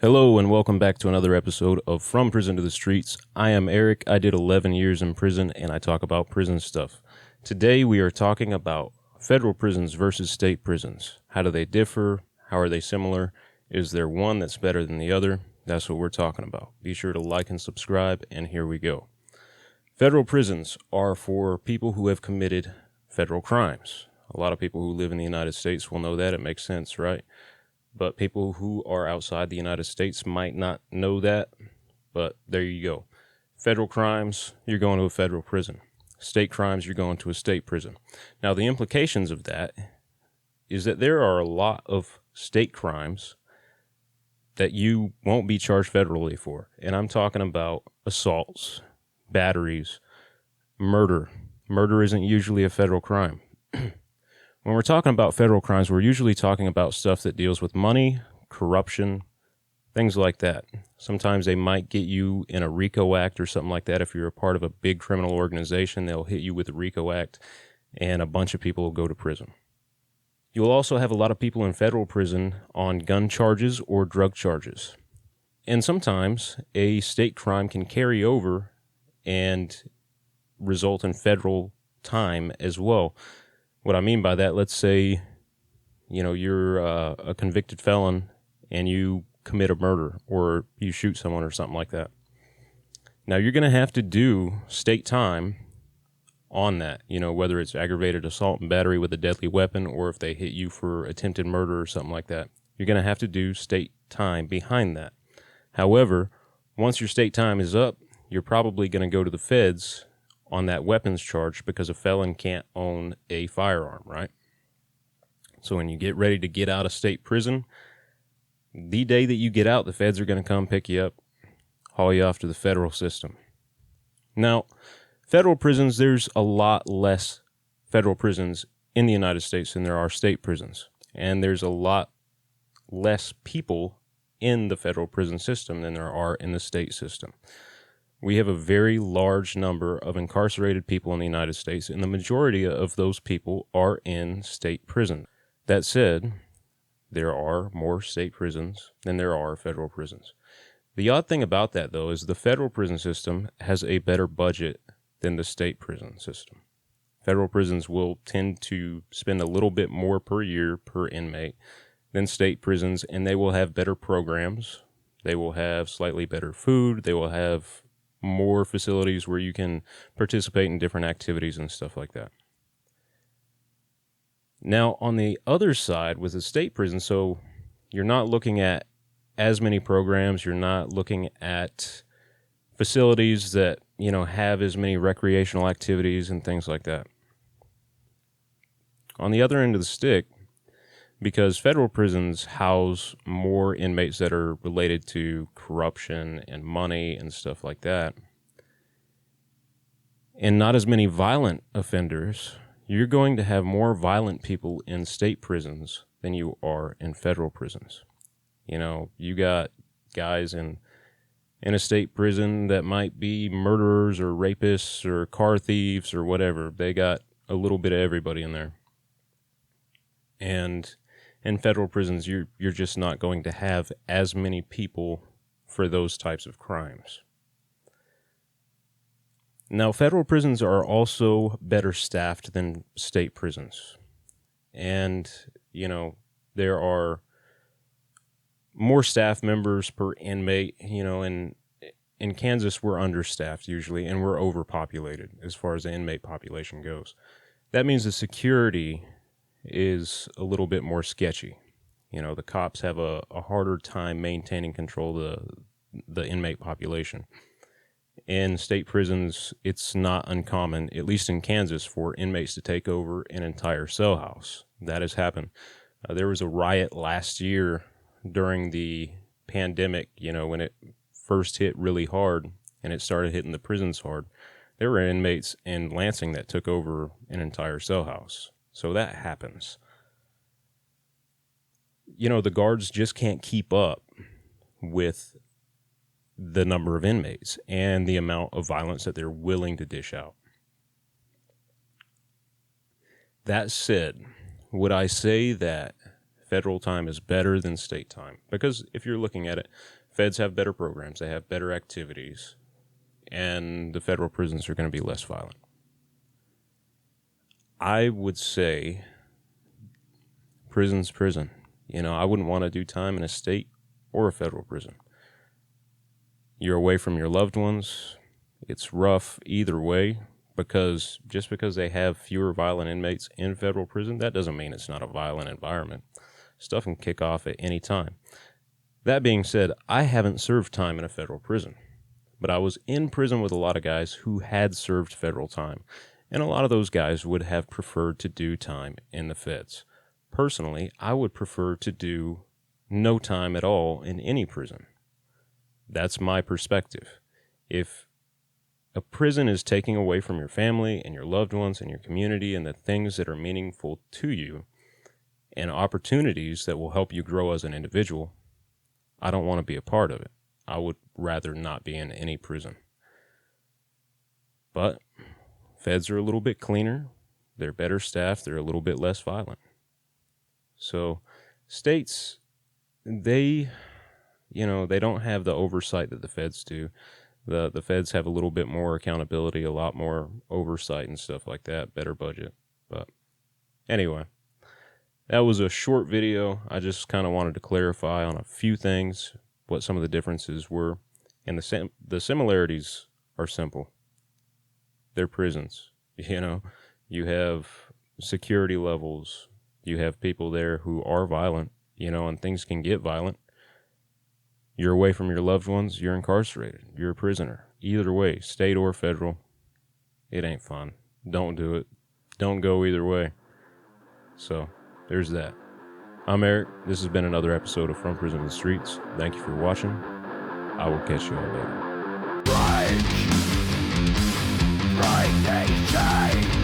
Hello and welcome back to another episode of From Prison to the Streets. I am Eric. I did 11 years in prison and I talk about prison stuff. Today we are talking about federal prisons versus state prisons. How do they differ? How are they similar? Is there one that's better than the other? That's what we're talking about. Be sure to like and subscribe, and here we go. Federal prisons are for people who have committed federal crimes. A lot of people who live in the United States will know that. It makes sense, right? But people who are outside the United States might not know that, but there you go. Federal crimes, you're going to a federal prison. State crimes, you're going to a state prison. Now, the implications of that is that there are a lot of state crimes that you won't be charged federally for. And I'm talking about assaults, batteries, murder. Murder isn't usually a federal crime. When we're talking about federal crimes, we're usually talking about stuff that deals with money, corruption, things like that. Sometimes they might get you in a RICO Act or something like that. If you're a part of a big criminal organization, they'll hit you with a RICO Act, and a bunch of people will go to prison. You'll also have a lot of people in federal prison on gun charges or drug charges. And sometimes a state crime can carry over and result in federal time as well. What I mean by that, let's say, you're a convicted felon and you commit a murder or you shoot someone or something like that. Now, you're going to have to do state time on that, whether it's aggravated assault and battery with a deadly weapon or if they hit you for attempted murder or something like that. You're going to have to do state time behind that. However, once your state time is up, you're probably going to go to the feds on that weapons charge because a felon can't own a firearm, right? So when you get ready to get out of state prison, the day that you get out, the feds are going to come pick you up, haul you off to the federal system. Now, federal prisons, there's a lot less federal prisons in the United States than there are state prisons. And there's a lot less people in the federal prison system than there are in the state system. We have a very large number of incarcerated people in the United States, and the majority of those people are in state prison. That said, there are more state prisons than there are federal prisons. The odd thing about that, though, is the federal prison system has a better budget than the state prison system. Federal prisons will tend to spend a little bit more per year per inmate than state prisons, and they will have better programs. They will have slightly better food. They will have more facilities where you can participate in different activities and stuff like that. Now, on the other side with the state prison, so you're not looking at as many programs, you're not looking at facilities that, have as many recreational activities and things like that. On the other end of the stick, because federal prisons house more inmates that are related to corruption and money and stuff like that, and not as many violent offenders, you're going to have more violent people in state prisons than you are in federal prisons. You got guys in a state prison that might be murderers or rapists or car thieves or whatever. They got a little bit of everybody in there. And in federal prisons, you're just not going to have as many people for those types of crimes. Now, federal prisons are also better staffed than state prisons. And, there are more staff members per inmate. In Kansas, we're understaffed usually, and we're overpopulated as far as the inmate population goes. That means the security is a little bit more sketchy. The cops have a harder time maintaining control of the inmate population. In state prisons, it's not uncommon, at least in Kansas, for inmates to take over an entire cell house. That has happened. There was a riot last year during the pandemic, when it first hit really hard and it started hitting the prisons hard. There were inmates in Lansing that took over an entire cell house. So that happens. The guards just can't keep up with the number of inmates and the amount of violence that they're willing to dish out. That said, would I say that federal time is better than state time. Because if you're looking at it, feds have better programs, they have better activities, and the federal prisons are going to be less violent. I would say prison's prison. I wouldn't want to do time in a state or a federal prison. You're away from your loved ones. It's rough either way, because just because they have fewer violent inmates in federal prison, that doesn't mean it's not a violent environment. Stuff can kick off at any time. That being said, I haven't served time in a federal prison, but I was in prison with a lot of guys who had served federal time, and a lot of those guys would have preferred to do time in the feds. Personally, I would prefer to do no time at all in any prison. That's my perspective. If a prison is taking away from your family and your loved ones and your community and the things that are meaningful to you and opportunities that will help you grow as an individual, I don't want to be a part of it. I would rather not be in any prison. But feds are a little bit cleaner. They're better staffed. They're a little bit less violent. So states, they don't have the oversight that the feds do. The feds have a little bit more accountability, a lot more oversight and stuff like that, better budget. But anyway, that was a short video. I just kind of wanted to clarify on a few things, what some of the differences were. And the similarities are simple. They're prisons. You have security levels. You have people there who are violent, and things can get violent. You're away from your loved ones, you're incarcerated, you're a prisoner. Either way, state or federal, it ain't fun. Don't do it. Don't go either way. So, there's that. I'm Eric. This has been another episode of From Prison to the Streets. Thank you for watching. I will catch you all later. Break these chains.